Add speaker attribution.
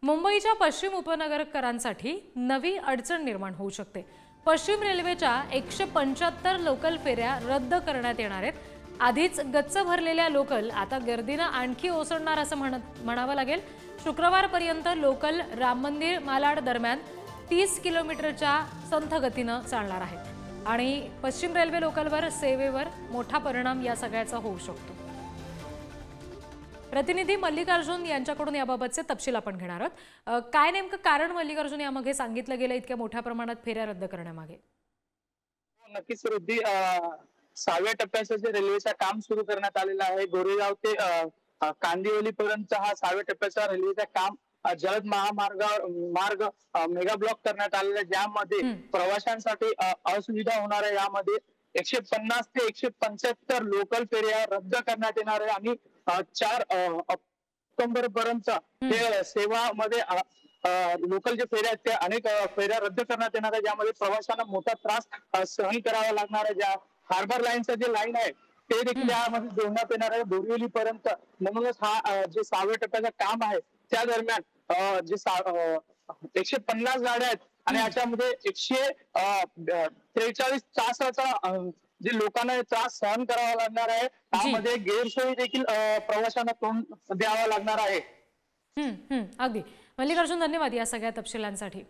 Speaker 1: मुंबईच्या पश्चिम उपनगरकरांसाठी नवी अडचण निर्माण होऊ शकते। पश्चिम रेल्वेच्या 175 लोकल फेऱ्या रद्द करण्यात येणार आहेत। आधीच गच्च भरलेल्या लोकल आता गर्दीने आणखी ओसरणार असं म्हणावं लागेल। शुक्रवारपर्यंत लोकल राम मंदिर मालाड दरम्यान 30 किलोमीटरच्या संथ गतीने चालणार आहेत आणि पश्चिम रेल्वे लोकलवर सेवेवर मोठा परिणाम या सगळ्याचा होऊ शकतो। प्रतिनिधी मल्लिकार्जुन यांच्याकडून याबाबतचे तपशील आपण घेणार आहोत। काय नेमकं कारण मल्लिकार्जुन यामागे सांगितलं गेलं इतक्या मोठ्या प्रमाणात फेऱ्या रद्द करण्यामागे?
Speaker 2: नक्कीच रुद्धी, 6व्या टप्प्याचं जे रेल्वेचं काम सुरू करण्यात आलेलं आहे, गोरेगाव ते कांदिवली पर्यंत हा 6व्या टप्प्याचा रेल्वेचं काम जलद मार्ग मेगा ब्लॉक करण्यात आलेला, ज्यामध्ये प्रवाशांसाठी असुविधा होणार आहे। यामध्ये 150 ते 175 लोकल फेऱ्या रद्द करण्यात येणार आहे आणि 4 ऑक्टोबर पर्यंत सेवामध्ये लोकल जे फेऱ्या आहेत त्या अनेक फेऱ्या रद्द करण्यात येणार आहे, ज्यामध्ये प्रवाशांना मोठा त्रास सहन करावा लागणार आहे। ज्या हार्बर लाईनचं जे लाईन आहे ते देखील यामध्ये जोडण्यात येणार आहे बोरिवली पर्यंत। म्हणूनच हा जे 6व्या टप्प्याचं काम आहे त्या दरम्यान जे 150 गाड्या आहेत आणि याच्यामध्ये 143 तासाचा जे लोकांना त्रास सहन करावा लागणार आहे, त्यामध्ये गैरसोयी देखील प्रवाशांना तोंड द्यावा लागणार आहे।
Speaker 1: अगदी मल्लिकार्जुन, धन्यवाद या सगळ्या तपशिलांसाठी।